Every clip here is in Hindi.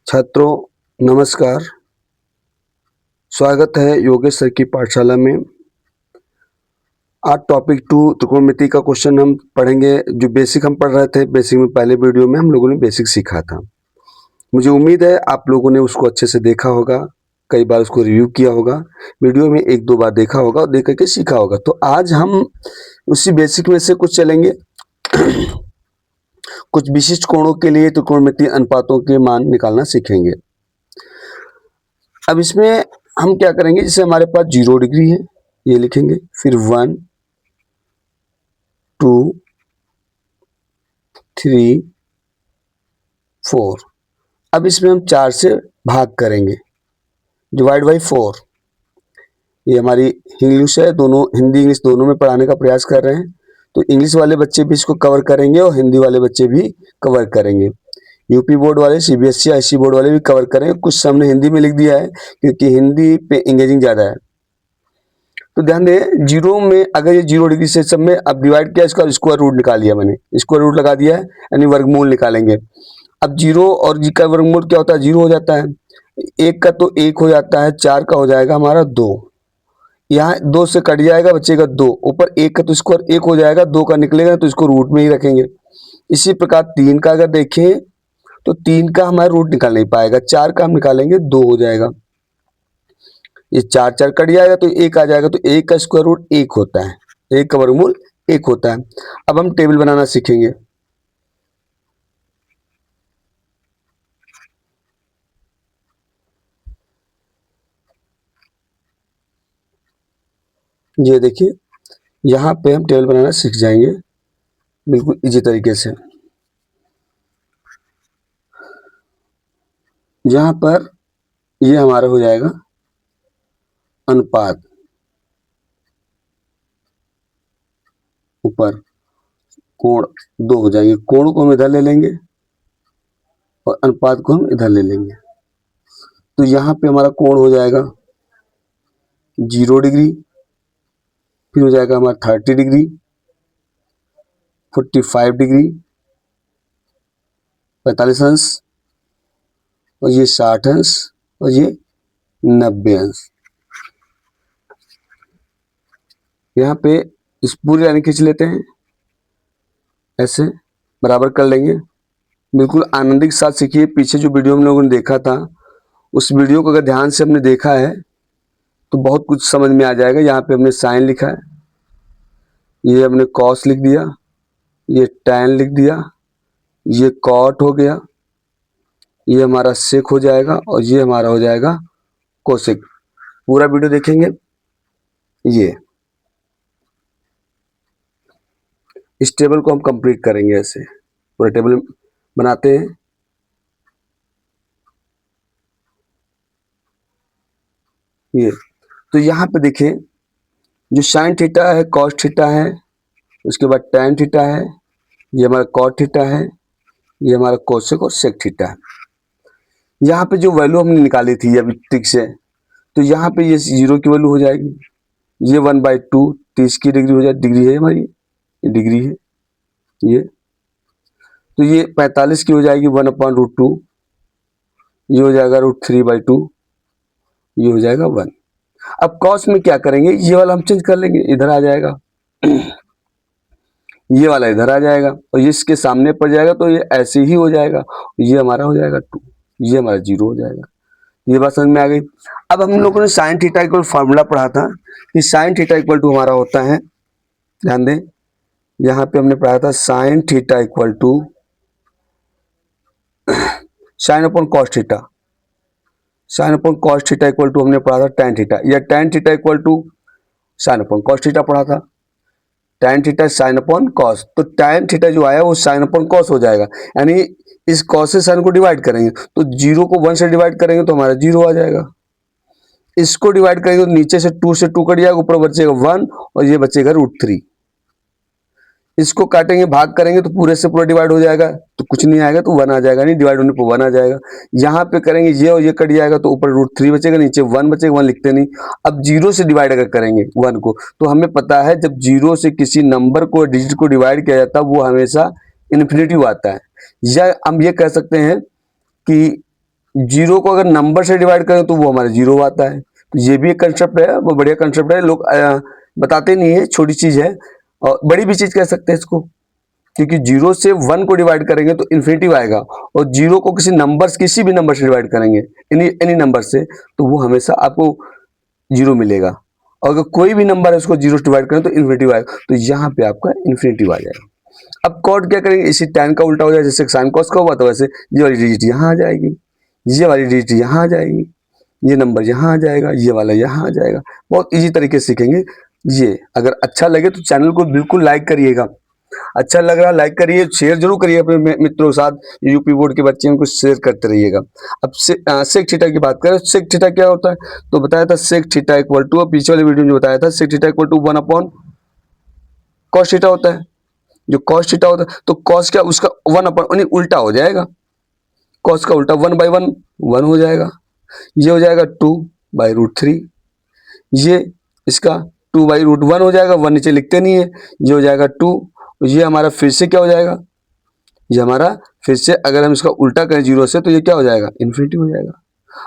छात्रों नमस्कार। स्वागत है योगेश सर की पाठशाला में। आज टॉपिक 2 त्रिकोणमिति का क्वेश्चन हम पढ़ेंगे। जो बेसिक हम पढ़ रहे थे, बेसिक में पहले वीडियो में हम लोगों ने बेसिक सीखा था। मुझे उम्मीद है आप लोगों ने उसको अच्छे से देखा होगा, कई बार उसको रिव्यू किया होगा, वीडियो में 1-2 बार देखा होगा और देख करके सीखा होगा। तो आज हम उसी बेसिक में से कुछ चलेंगे। कुछ विशिष्ट कोणों के लिए त्रिकोणमितीय अनुपातों के मान निकालना सीखेंगे। अब इसमें हम क्या करेंगे, जैसे हमारे पास 0 डिग्री है, ये लिखेंगे, फिर 1, 2, 3, 4। अब इसमें हम 4 से भाग करेंगे, डिवाइड बाई 4। ये हमारी इंग्लिश है, दोनों हिंदी इंग्लिश दोनों में पढ़ाने का प्रयास कर रहे हैं, तो इंग्लिश वाले बच्चे भी इसको कवर करेंगे और हिंदी वाले बच्चे भी कवर करेंगे। यूपी बोर्ड वाले, सीबीएसई, आईसी बोर्ड वाले भी कवर करेंगे। कुछ हमने हिंदी में लिख दिया है क्योंकि हिंदी पे इंगेजिंग ज़्यादा है। तो ध्यान दें, 0 में अगर ये 0 डिग्री से सब में अब डिवाइड किया, इसका स्क्वायर रूट निकाल लिया मैंने, स्क्वायर रूट लगा दिया है, यानी वर्गमूल निकालेंगे। अब 0 और जी का वर्गमूल क्या होता है, 0 हो जाता है। 1 का तो 1 हो जाता है, 4 का हो जाएगा हमारा 2। यहाँ 2 से कट जाएगा, बचेगा 2। ऊपर 1 का तो स्क्वायर 1 हो जाएगा, 2 का निकलेगा तो इसको रूट में ही रखेंगे। इसी प्रकार 3 का अगर देखें तो 3 का हमारा रूट निकाल नहीं पाएगा, 4 का हम निकालेंगे 2 हो जाएगा। ये 4 कट जाएगा तो 1 आ जाएगा, तो 1 का स्क्वायर रूट 1 होता है, 1 का वर्गमूल 1 होता है। अब हम टेबल बनाना सीखेंगे। ये देखिए, यहाँ पे हम टेबल बनाना सीख जाएंगे बिल्कुल इजी तरीके से। यहाँ पर ये हमारा हो जाएगा अनुपात, ऊपर कोण 2 हो जाएंगे। कोण को हम इधर ले लेंगे और अनुपात को हम इधर ले लेंगे। तो यहाँ पे हमारा कोण हो जाएगा 0 डिग्री, फिर हो जाएगा हमारा 30 डिग्री, 45 डिग्री, 45 अंश, और ये 60 अंश, और ये 90 अंश। यहाँ पे इस पूरी लाइन खींच लेते हैं, ऐसे बराबर कर लेंगे। बिल्कुल आनंदी के साथ सीखिए। पीछे जो वीडियो हम लोगों ने देखा था, उस वीडियो को अगर ध्यान से हमने देखा है तो बहुत कुछ समझ में आ जाएगा। यहाँ पे हमने साइन लिखा है, ये हमने कॉस लिख दिया, ये टैन लिख दिया, ये कॉट हो गया, ये हमारा सेक हो जाएगा, और ये हमारा हो जाएगा कोसेक। पूरा वीडियो देखेंगे। ये इस टेबल को हम कंप्लीट करेंगे, ऐसे पूरा टेबल बनाते हैं। ये तो यहाँ पे देखिए, जो साइन थीटा है, कॉस थीटा है, उसके बाद टैन थीटा है, ये हमारा कॉट थीटा है, ये हमारा कोसेक और सेक थीटा है। यहाँ पे जो वैल्यू हमने निकाली थी अभी ठीक से, तो यहाँ पे ये 0 की वैल्यू हो जाएगी, ये 1/2 30 की डिग्री हो जाए, डिग्री है हमारी, ये डिग्री है ये। तो ये 45 की हो जाएगी 1/√2, ये हो जाएगा √3/2, ये हो जाएगा 1। अब कॉस में क्या करेंगे, ये वाला हम चेंज कर लेंगे, इधर आ जाएगा, ये वाला इधर आ जाएगा, और ये इसके सामने पड़ जाएगा, तो ये ऐसे ही हो जाएगा, ये हमारा हो जाएगा 2, ये हमारा 0 हो जाएगा। ये बात समझ में आ गई। अब हम लोगों ने साइन थीटा इक्वल फार्मूला पढ़ा था कि साइन थीटा इक्वल टू हमारा होता है, ध्यान दें, यहाँ पे हमने पढ़ा था sine theta equal to sine upon cos theta, sine upon cos theta equal to हमने पढ़ा था टैन थीटा, या tan theta equal to sine upon cos theta पढ़ा था। Tan theta sine upon cos, तो टैन थीटा जो आया वो साइन अपॉन कॉस हो जाएगा, यानी इस कॉस से साइन को डिवाइड करेंगे, तो 0 को 1 से डिवाइड करेंगे तो हमारा 0 आ जाएगा। इसको डिवाइड करेंगे तो नीचे से 2 से 2 कट जाएगा, ऊपर बचेगा 1, और ये बचेगा √3। इसको काटेंगे, भाग करेंगे तो पूरे से पूरा डिवाइड हो जाएगा, तो कुछ नहीं आएगा, तो 1 आ जाएगा, नहीं डिवाइड होने पर 1 आ जाएगा। यहाँ पे करेंगे ये और ये कट जाएगा, तो ऊपर √3 बचेगा, नीचे 1 बचेगा, 1 लिखते नहीं। अब 0 से डिवाइड अगर करेंगे 1 को, तो हमें पता है जब 0 से किसी नंबर को, डिजिट को डिवाइड किया जाता है, वो हमेशा इन्फिनिटिव आता है। या हम ये कह सकते हैं कि जीरो को अगर नंबर से डिवाइड करें तो वो हमारा जीरो आता है। तो ये भी एक कंसेप्ट है, वो बढ़िया कंसेप्ट है, लोग बताते नहीं है, छोटी चीज है और बड़ी भी चीज कह सकते हैं इसको, क्योंकि जीरो से वन को डिवाइड करेंगे तो इन्फिनिटी आएगा, और जीरो को किसी भी नंबर से डिवाइड करेंगे, एनी नंबर से, तो वो हमेशा आपको जीरो मिलेगा। और अगर कोई भी नंबर है उसको जीरो से डिवाइड करें तो इन्फिनिटी आएगा, तो यहाँ पे आपका इन्फिनिटी आ जाएगा। अब कॉट क्या करेंगे, इसी tan का उल्टा हो जाए, जैसे साइन कॉस का हुआ तो वैसे ये वाली डिजिट यहाँ आ जाएगी, ये वाली डिजिट यहाँ आ जाएगी, ये नंबर यहाँ आ जाएगा, ये वाला यहाँ आ जाएगा। बहुत इजी तरीके से सीखेंगे ये। अगर अच्छा लगे तो चैनल को बिल्कुल लाइक करिएगा, अच्छा लग रहा लाइक करिए, शेयर जरूर करिए अपने मित्रों के साथ, यूपी बोर्ड के बच्चे उनको शेयर करते रहिएगा। अब सेक थीटा की बात करें, सेक थीटा क्या होता है, तो बताया था सेक थीटा इक्वल टू, पीछे वाले वीडियो में बताया था sec theta equal to 1 upon cos theta होता है। जो कॉस थीटा होता है तो कॉस क्या, उसका 1 अपॉन उल्टा हो जाएगा, कॉस का उल्टा 1/1 1 हो जाएगा, ये हो जाएगा 2/√3, ये इसका 2/√1 हो जाएगा, 1 नीचे लिखते नहीं है, ये हो जाएगा 2, ये हमारा फिर से क्या हो जाएगा, ये हमारा फिर से अगर हम इसका उल्टा करें जीरो से तो ये क्या हो जाएगा, इन्फिनिटी हो जाएगा।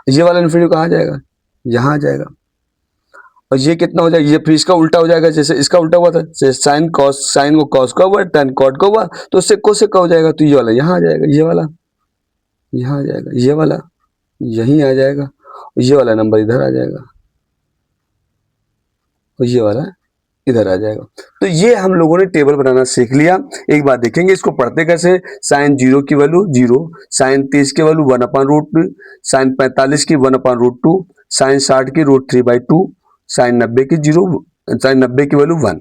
ये वाला इन्फिनिटी कहाँ जाएगा, यहाँ आ जाएगा, और ये कितना हो जाएगा, ये फिर इसका उल्टा हो जाएगा, जैसे इसका उल्टा हुआ था, जैसे साइन कॉस, साइन को कॉस का हुआ, tan कॉट का हुआ, तो उससे कोसेक का हो जाएगा, तो ये वाला यहाँ आ जाएगा, ये वाला यहाँ आ जाएगा, ये वाला यहीं आ जाएगा, और ये वाला नंबर इधर आ जाएगा, और ये वाला इधर आ जाएगा। तो ये हम लोगों ने टेबल बनाना सीख लिया। एक बार देखेंगे इसको पढ़ते कैसे। साइन 0 की वैल्यू 0, साइन 30 की वैल्यू 1/√2, साइन 45 की 1/√2, साइन 60 की √3/2, साइन 90 की 0, साइन 90 की वैल्यू 1,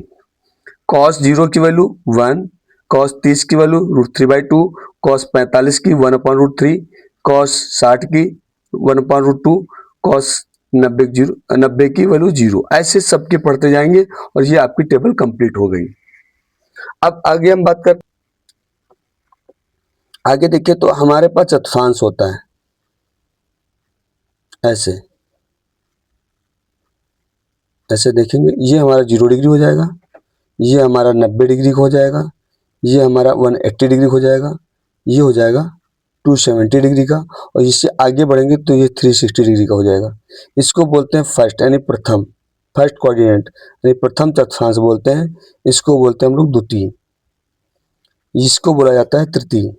कॉस 0 की वैल्यू 1, कॉस 30 की वैल्यू √3/2, कॉस 45 की 1/√3, कॉस 60 की 1/√2, कॉस 90 की वैल्यू 0। ऐसे सबके पढ़ते जाएंगे और ये आपकी टेबल कंप्लीट हो गई। अब आगे हम बात कर, आगे देखिए तो हमारे पास चतुर्थांश होता है ऐसे, ऐसे देखेंगे, ये हमारा 0 डिग्री हो जाएगा, ये हमारा 90 डिग्री हो जाएगा, ये हमारा 180 डिग्री हो जाएगा, ये हो जाएगा 270 डिग्री का, और इससे आगे बढ़ेंगे तो ये 360 डिग्री का हो जाएगा। इसको बोलते हैं फर्स्ट, यानी प्रथम, फर्स्ट कोऑर्डिनेट, यानी प्रथम चतुर्थांश बोलते हैं। इसको बोलते हैं हम लोग द्वितीय, इसको बोला जाता है तृतीय।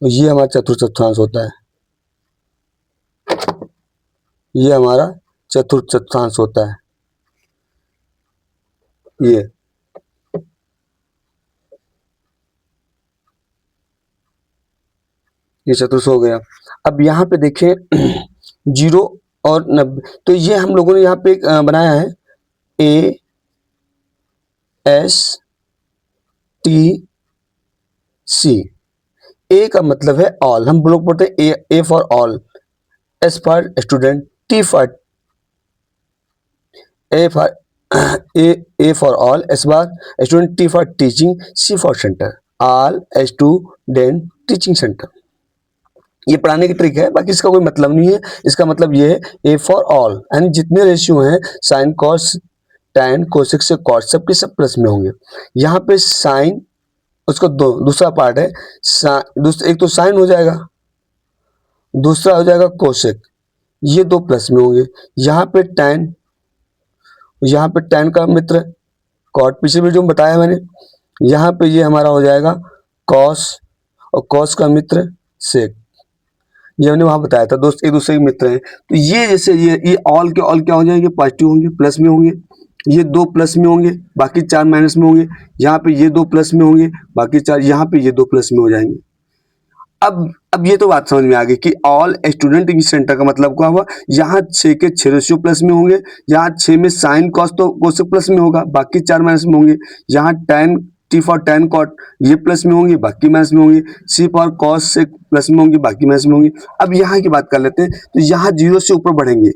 तो ये हमारा चतुर्थ चतुर्थांश होता है, ये हमारा चतुर्थ चतुर्थांश होता है। ये चतुर्थ हो गया। अब यहाँ पे देखें 0 और 90, तो ये हम लोगों ने यहाँ पे बनाया है ASTC। ए का मतलब है ऑल, हम लोग पढ़ते हैं A for all, S for student, T for A for all, S for student, T for teaching, C for centre, all student teaching centre. ये पढ़ाने की ट्रिक है, बाकी इसका कोई मतलब नहीं है। इसका मतलब ये है ए फॉर ऑल, यानी जितने रेशियो हैं साइन कॉस टैन कोसेक से कॉट, सबके सब प्लस में होंगे। यहाँ पे साइन, उसका दूसरा पार्ट है, एक तो साइन हो जाएगा, दूसरा हो जाएगा कोसेक, ये दो प्लस में होंगे। यहाँ पे टैन, यहाँ पे टैन का मित्र कॉट, पिछले वीडियो में बताया मैंने। यहाँ पे ये हमारा हो जाएगा कॉस, और कॉस का मित्र सेक, ये हमने वहां बताया था, दोस्त एक दूसरे के मित्र हैं। तो ये जैसे ये ऑल के ऑल क्या हो जाएंगे, पॉजिटिव होंगे, प्लस में होंगे, ये दो प्लस में होंगे, बाकी चार माइनस में होंगे। यहाँ पे ये दो प्लस में होंगे, बाकी चार, यहाँ पे ये दो प्लस में हो जाएंगे। अब ये तो बात समझ में आ गई कि ऑल स्टूडेंट इंग्लिश सेंटर का मतलब क्या हुआ, यहाँ 6 के 6 रेशियो प्लस में होंगे, यहाँ 6 में साइन कॉस तो कोसेक प्लस में होगा, बाकी 4 माइनस में होंगे। यहाँ tan, T for tan cot ये प्लस में होंगे, बाकी माइनस में होंगे। सी फॉर कॉस से प्लस में होंगे, बाकी माइनस में होंगे। अब यहाँ की बात कर लेते हैं, तो यहाँ 0 से ऊपर बढ़ेंगे,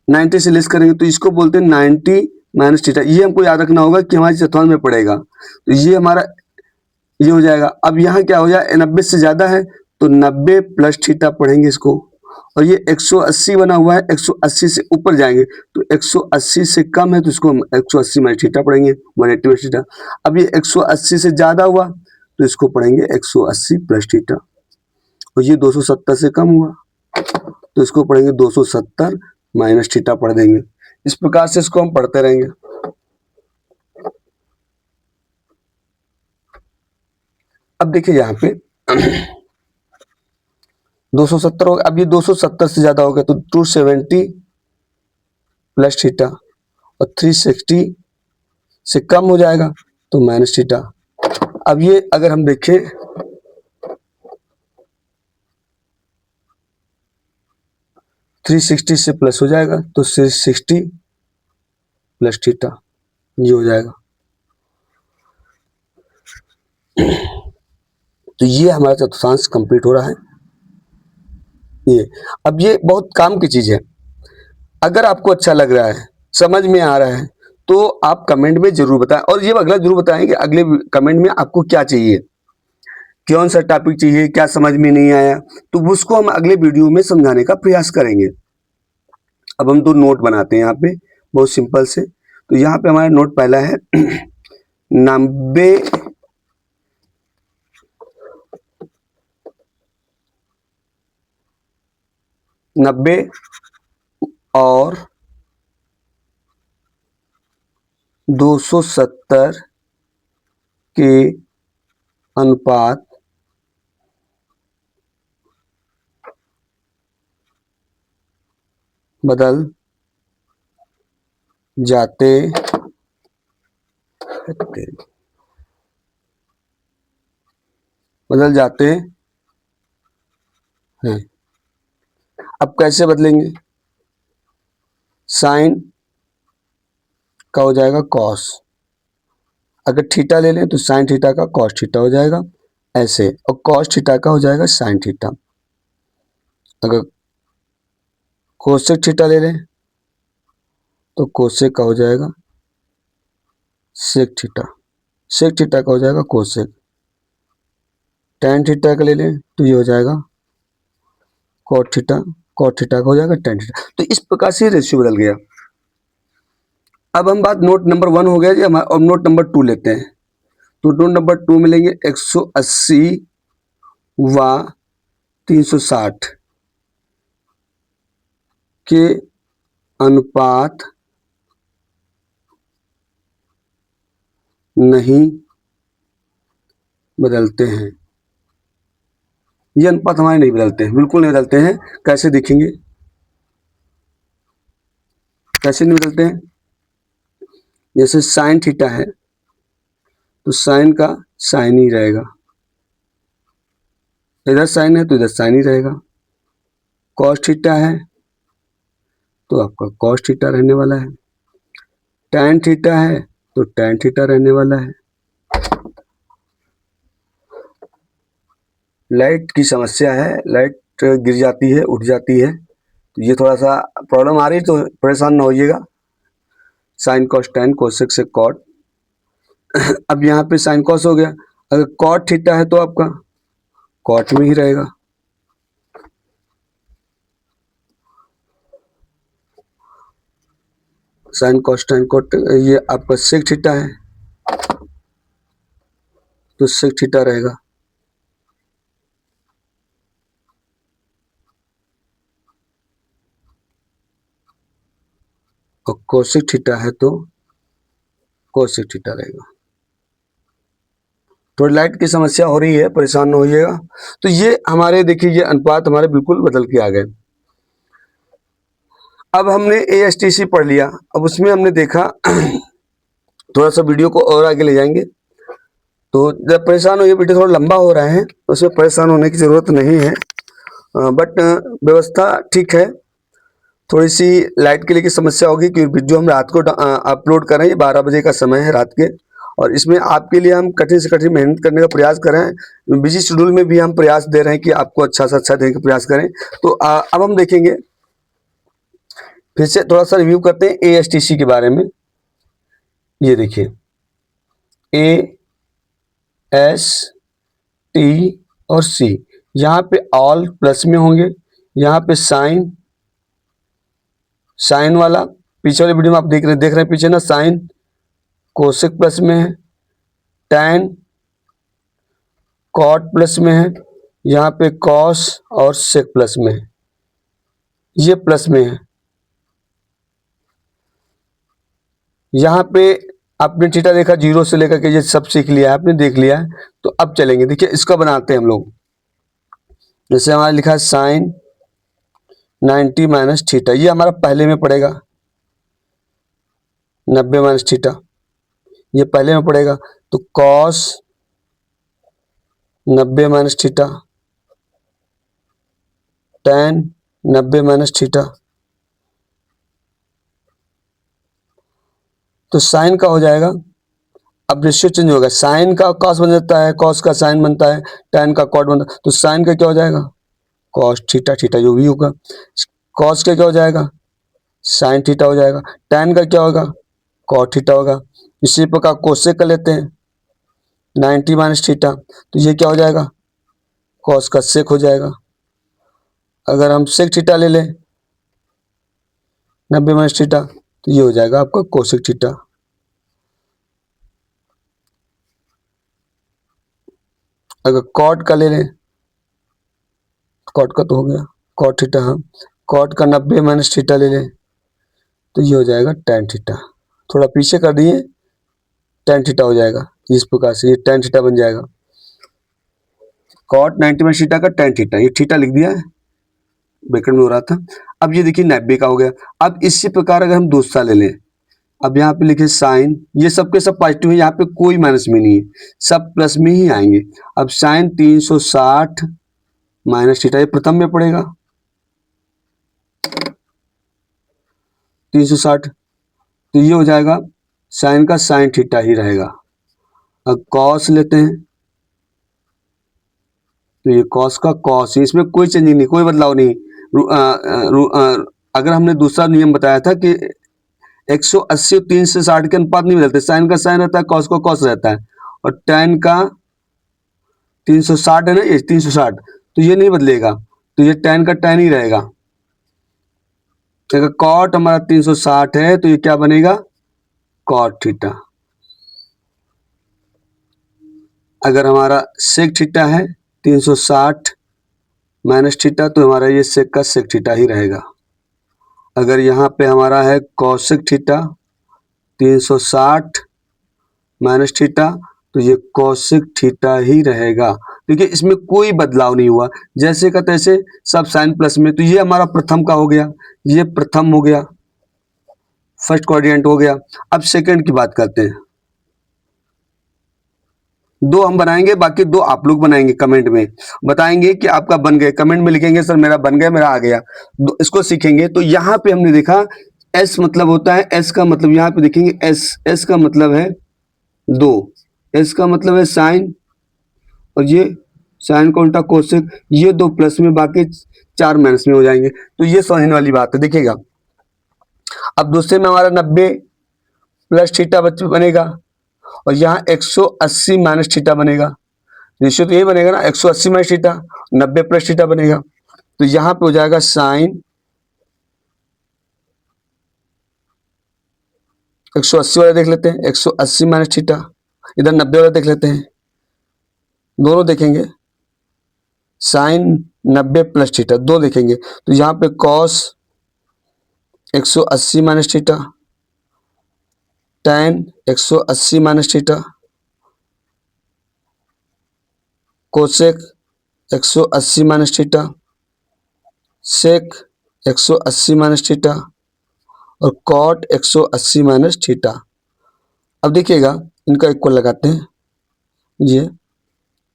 90 से लेस करेंगे, तो इसको बोलते हैं 90 माइनस थीटा। ये हमको याद रखना होगा कि हमारे चतुर्थांश में पड़ेगा, तो ये हमारा ये हो जाएगा। अब यहाँ क्या हो जाए, 90 से ज्यादा है तो 90 प्लस थीटा पढ़ेंगे इसको, और ये 180 बना हुआ है, 180 से ऊपर जाएंगे तो 180 से कम है तो इसको हम 180 माइनस थीटा पढ़ेंगे, 180 माइनस थीटा। अब ये 180 से ज्यादा हुआ तो इसको पढ़ेंगे 180 प्लस थीटा। और ये 270 से कम हुआ तो इसको पढ़ेंगे 270 माइनस थीटा पढ़ देंगे। इस प्रकार से इसको हम पढ़ते रहेंगे। अब देखिए यहाँ पे 270 हो गया। अब ये 270 से ज्यादा हो गया तो 270 प्लस थीटा और 360 से कम हो जाएगा तो माइनस थीटा। अब ये अगर हम देखें 360 से प्लस हो जाएगा तो 660 प्लस थीटा ये हो जाएगा। तो ये हमारा चतुर्थांश कंप्लीट हो रहा है। ये अब ये बहुत काम की चीज है। अगर आपको अच्छा लग रहा है, समझ में आ रहा है, तो आप कमेंट में जरूर बताएं और ये अगला जरूर बताएं कि अगले कमेंट में आपको क्या चाहिए, कौन सा टॉपिक चाहिए, क्या समझ में नहीं आया, तो उसको हम अगले वीडियो में समझाने का प्रयास करेंगे। अब हम दो नोट बनाते हैं यहाँ पे बहुत सिंपल से। तो यहाँ पे हमारा नोट पहला है 90 और 270 के अनुपात बदल जाते हैं। अब कैसे बदलेंगे? साइन का हो जाएगा कॉस, अगर थीटा ले लें तो साइन थीटा का कॉस थीटा हो जाएगा ऐसे, और कॉस थीटा का हो जाएगा साइन थीटा। अगर कोसेक थीटा ले लें तो कोसेक का हो जाएगा सेक थीटा, सेक थीटा का हो जाएगा कोसेक। टैन थीटा का ले लें तो ये हो जाएगा कॉट थीटा, कॉट थीटा का हो जाएगा टैन थीटा। तो इस प्रकार से रेशियो बदल गया। अब हम बात नोट नंबर 1 हो गया जी हमारा, और नोट नंबर 2 लेते हैं। तो नोट नंबर 2 मिलेंगे 180 व 360 के अनुपात नहीं बदलते हैं। ये अनुपात हमारे नहीं बदलते हैं, बिल्कुल नहीं बदलते हैं। कैसे देखेंगे, कैसे नहीं बदलते हैं? जैसे साइन थीटा है तो साइन का साइन ही रहेगा, इधर साइन है तो इधर साइन ही रहेगा। कॉस थीटा है तो आपका कॉस थीटा रहने वाला है। टैन थीटा है तो टैन थीटा रहने वाला है। लाइट की समस्या है, लाइट गिर जाती है, उठ जाती है, तो ये थोड़ा सा प्रॉब्लम आ रही है, तो परेशान ना होइएगा। साइन कॉस टैन, कोसेक से कॉट। अब यहाँ पे साइन कॉस हो गया, अगर कॉट थीटा है तो आपका कॉट में ही रहेगा। साइन कॉस टैन कॉट, ये आपका सेक थीटा है तो सेक थीटा रहेगा। और कोसेक थीटा है तो कोसेक थीटा रहेगा। थोड़ी लाइट की समस्या हो रही है, परेशान न होइएगा। तो ये हमारे देखिए ये अनुपात हमारे बिल्कुल बदल के आ गए। अब हमने ASTC पढ़ लिया, अब उसमें हमने देखा थोड़ा सा वीडियो को और आगे ले जाएंगे। तो जब परेशान हो, ये वीडियो थोड़ा लंबा हो रहा है, उसमें परेशान होने की ज़रूरत नहीं है, बट व्यवस्था ठीक है। थोड़ी सी लाइट के लिए की समस्या होगी कि वीडियो हम रात को अपलोड कर रहे हैं, 12 बजे का समय है रात के, और इसमें आपके लिए हम कठिन से कठिन मेहनत करने का प्रयास कर रहे हैं। बिजी शेड्यूल में भी हम प्रयास दे रहे हैं कि आपको अच्छा से अच्छा देने का प्रयास करें। तो अब हम देखेंगे, फिर से थोड़ा सा रिव्यू करते हैं ASTC के बारे में। ये देखिए AST और C, यहाँ पे ऑल प्लस में होंगे, यहाँ पे साइन, साइन वाला पीछे वाले वीडियो में आप देख रहे हैं पीछे ना, साइन कोसेक प्लस में है, टैन कॉट प्लस में है, यहाँ पे कॉस और सेक प्लस में है, ये प्लस में है। यहाँ पे आपने थीटा देखा, जीरो से लेकर के ये सब सीख लिया है आपने, देख लिया है। तो अब चलेंगे, देखिए इसका बनाते हैं हम लोग। जैसे हमारा लिखा है साइन 90 माइनस थीटा, ये हमारा पहले में पड़ेगा 90 माइनस थीटा, ये पहले में पड़ेगा। तो cos 90 minus theta, ten 90 minus theta. तो साइन का हो जाएगा, अब रेशियो चेंज होगा, साइन का कॉस बन जाता है, कॉस का साइन बनता है, टेन का कॉट बनता है। तो साइन का क्या हो जाएगा, कॉस थीटा, थीटा जो भी होगा। कॉस का क्या हो जाएगा, साइन थीटा हो जाएगा। टेन का क्या होगा, कॉट थीटा होगा। इसी प्रकार कोसेक का लेते हैं 90 माइनस थीटा, तो ये क्या हो जाएगा, कॉस का सेक हो जाएगा। अगर हम सेक थीटा ले लें 90 माइनस थीटा, तो ये हो जाएगा आपका कोसेक थीटा। अगर कॉट का ले लें, कॉट का तो हो गया, कॉट थीटा, हाँ, कॉट का 90 माइनस थीटा ले लें, तो ये हो जाएगा टेन थीटा। थोड़ा पीछे कर दिए, टेन थीटा हो जाएगा। इस प्रकार से ये टेन थीटा बन जाएगा। कॉट 90 माइनस थीटा का टेन थीटा, ये थीटा लिख दिया है, ब्रैकेट में हो रहा था। अब ये देखिए 90 का हो गया। अब इसी प्रकार अगर हम दूसरा ले लें, अब यहाँ पे लिखे साइन, ये सबके सब पॉजिटिव है, यहाँ पे कोई माइनस में नहीं है, सब प्लस में ही आएंगे। अब साइन 360 माइनस थीटा, ये प्रथम में पड़ेगा 360, तो ये हो जाएगा साइन का साइन थीटा ही रहेगा। अब कॉस लेते हैं, तो ये कॉस का कॉस, इसमें कोई चेंजिंग नहीं, कोई बदलाव नहीं। अगर हमने दूसरा नियम बताया था कि 180 और 360 के अनुपात नहीं बदलते, साइन का साइन रहता है, कॉस का कॉस रहता है, और टेन का 360 है ना, ये 360, तो ये नहीं बदलेगा, तो ये टेन का टेन ही रहेगा। अगर कॉट हमारा 360 है, तो ये क्या बनेगा, कॉट थीटा। अगर हमारा सेक थीटा है 360 माइनस थीटा, तो हमारा ये सेक का सेक थीटा ही रहेगा। अगर यहाँ पे हमारा है कॉसेक थीटा 360 माइनस थीटा, तो ये कॉसेक थीटा ही रहेगा। देखिए इसमें कोई बदलाव नहीं हुआ, जैसे का तैसे सब साइन प्लस में। तो ये हमारा प्रथम का हो गया, ये प्रथम हो गया, फर्स्ट क्वाड्रेंट हो गया। अब सेकंड की बात करते हैं। दो हम बनाएंगे, बाकी दो आप लोग बनाएंगे, कमेंट में बताएंगे कि आपका बन गए, कमेंट में लिखेंगे सर मेरा बन गया, मेरा आ गया। इसको सीखेंगे। तो यहाँ पे हमने देखा एस मतलब होता है, एस का मतलब यहाँ पे देखेंगे एस, एस का मतलब है दो, एस का मतलब है साइन, और ये साइन का उल्टा कोसेक, ये दो प्लस में, बाकी चार माइनस में हो जाएंगे। तो ये समझने वाली बात है, देखिएगा। अब दूसरे में हमारा 90 प्लस थीटा बनेगा, और यहाँ 180 माइनस थीटा बनेगा। रेशियो तो यही बनेगा ना, 180 माइनस थीटा, 90 प्लस थीटा बनेगा। तो यहाँ पे हो जाएगा साइन 180 वाला देख लेते हैं, 180 माइनस थीटा, इधर 90 वाला देख लेते हैं, दोनों देखेंगे। साइन 90 प्लस थीटा, दो देखेंगे। तो यहाँ पे cos 180 minus theta, tan 180 minus theta, cosec 180 minus theta, sec 180 minus theta, और कॉट 180 माइनस थीटा। अब देखिएगा इनका इक्वल लगाते हैं,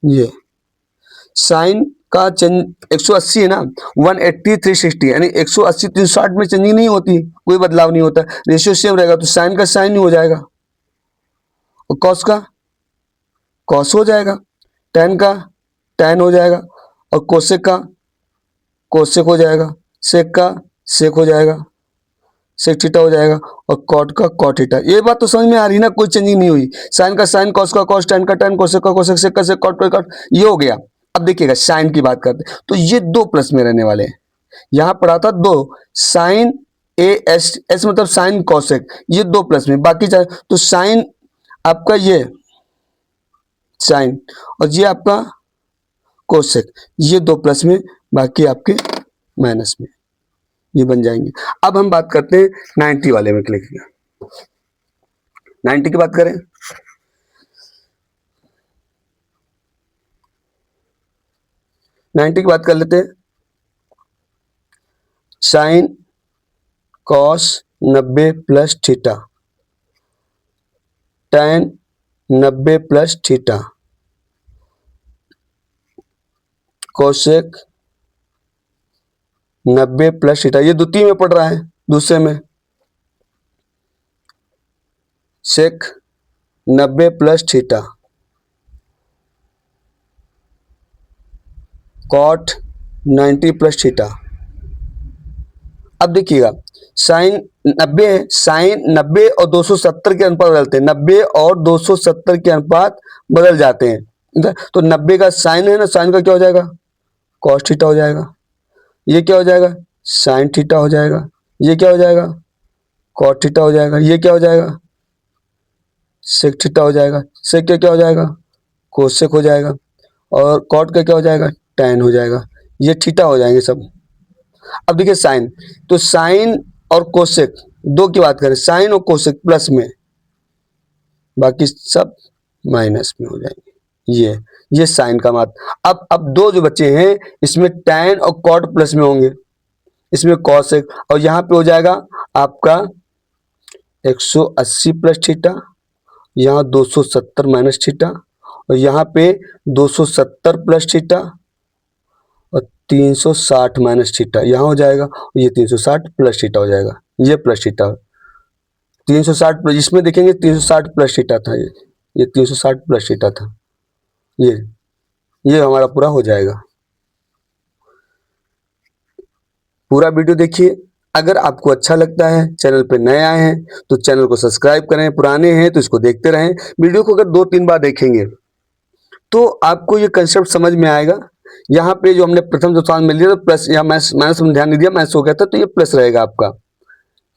ये साइन का चेंज 180 है ना, 180 360, यानी 180 360 में चेंजिंग नहीं होती, कोई बदलाव नहीं होता, रेशियो सेम रहेगा। तो साइन का साइन ही हो जाएगा, और कॉस का कॉस हो जाएगा, टेन का टेन हो जाएगा, और कोसेक का कोसेक हो जाएगा, सेक का सेक हो जाएगा, सेक थीटा हो जाएगा, और कॉट का कॉट थीटा। ये बात तो समझ में आ रही ना, कोई चेंजिंग नहीं हुई। साइन का साइन, कॉस का कॉस, टेन का टेन, कोसेक का कोसेक, सेक का सेक, कॉट का कॉट, ये हो गया। अब देखिएगा साइन की बात करते हैं, तो ये दो प्लस में रहने वाले हैं। यहां पढ़ा था दो, साइन ए एस, एस मतलब साइन कॉसेक, ये दो प्लस में, बाकी चाहे तो साइन आपका ये साइन, और ये आपका कोसेक, ये 2 प्लस में, बाकी आपके माइनस में, ये बन जाएंगे। अब हम बात करते हैं 90 वाले में क्लिक किया। 90 की बात करें, नाइन्टी की बात कर लेते हैं। Sine cos 90 plus theta, tan 90 plus theta, cosec 90 plus theta, ये द्वितीय में पड़ रहा है, दूसरे में sec 90 plus theta, cot 90 plus theta. अब देखिएगा साइन 90 है, साइन 90 और 270 के अनुपात बदलते हैं, 90 और 270 के अनुपात बदल जाते हैं, ठीक है। तो 90 का साइन है ना, साइन का क्या हो जाएगा, कॉस थीटा हो जाएगा, ये क्या हो जाएगा, साइन थीटा हो जाएगा, ये क्या हो जाएगा, कॉट थीटा हो जाएगा, ये क्या हो जाएगा, सेक थीटा हो जाएगा, सेक का क्या हो जाएगा, कोसेक हो जाएगा, और कॉट का क्या हो जाएगा, टैन हो जाएगा, ये थीटा हो जाएंगे सब। अब देखिए साइन, तो साइन और कोसेक दो की बात करें, साइन और कोसेक प्लस में, बाकी सब माइनस में हो जाएंगे। ये साइन का मान। अब दो जो बच्चे हैं इसमें टैन और कॉट प्लस में होंगे, इसमें कोसेक, और यहाँ पे हो जाएगा आपका 180 प्लस थीटा, यहाँ 270 माइनस थीटा, और यहाँ पे 270 प्लस थीटा और 360 माइनस थीटा, यहाँ हो जाएगा, ये 360 प्लस थीटा हो जाएगा, ये प्लस थीटा 360 प्लस, इसमें देखेंगे 360 प्लस थीटा था, ये 360 प्लस थीटा था, ये हमारा पूरा हो जाएगा। पूरा वीडियो देखिए। अगर आपको अच्छा लगता है, चैनल पे नए आए हैं तो चैनल को सब्सक्राइब करें, पुराने हैं तो इसको देखते रहें। वीडियो को अगर 2-3 बार देखेंगे तो आपको ये कंसेप्ट समझ में आएगा। यहाँ पे जो हमने प्रथम जो सवाल मिल लिया तो प्लस, यहाँ माइनस में ध्यान नहीं दिया, माइनस हो गया था, तो ये प्लस रहेगा आपका,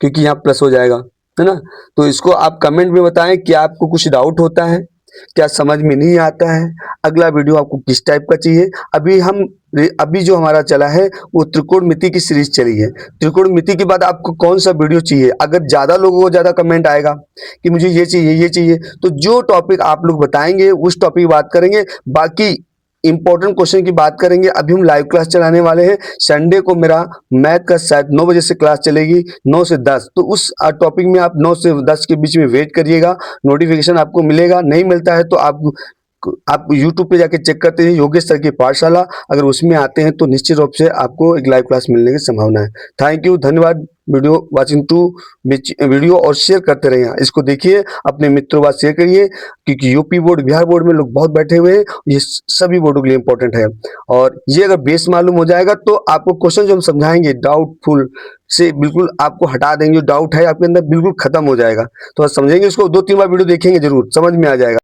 क्योंकि यहाँ प्लस हो जाएगा, है ना। तो इसको आप कमेंट में बताएं कि आपको कुछ डाउट होता है, क्या समझ में नहीं आता है, अगला वीडियो आपको किस टाइप का चाहिए। अभी जो हमारा चला है वो त्रिकोणमिति की सीरीज चली है। त्रिकोणमिति के बाद आपको कौन सा वीडियो चाहिए, अगर ज़्यादा लोगों को ज़्यादा कमेंट आएगा कि मुझे ये चाहिए, तो जो टॉपिक आप लोग बताएंगे उस टॉपिक की बात करेंगे। बाकी इंपॉर्टेंट क्वेश्चन की बात करेंगे। अभी हम लाइव क्लास चलाने वाले हैं, संडे को मेरा मैथ का शायद 9 बजे से क्लास चलेगी, 9 से 10, तो उस टॉपिक में आप 9 से 10 के बीच में वेट करिएगा, नोटिफिकेशन आपको मिलेगा। नहीं मिलता है तो आप YouTube पे जाके चेक करते हैं योगेश सर की पाठशाला, अगर उसमें आते हैं तो निश्चित रूप से आपको एक लाइव क्लास मिलने की संभावना है। थैंक यू, धन्यवाद वीडियो वाचिंग टू वीडियो, और शेयर करते रहिए, इसको देखिए, अपने मित्रों बात शेयर करिए, क्योंकि यूपी बोर्ड, बिहार बोर्ड में लोग बहुत बैठे हुए हैं, ये सभी बोर्डों के लिए इंपॉर्टेंट है। और ये अगर बेस मालूम हो जाएगा तो आपको क्वेश्चन जो हम समझाएंगे डाउटफुल से बिल्कुल आपको हटा देंगे, जो डाउट है आपके अंदर बिल्कुल खत्म हो जाएगा। तो समझेंगे इसको, 2-3 बार वीडियो देखेंगे जरूर समझ में आ जाएगा।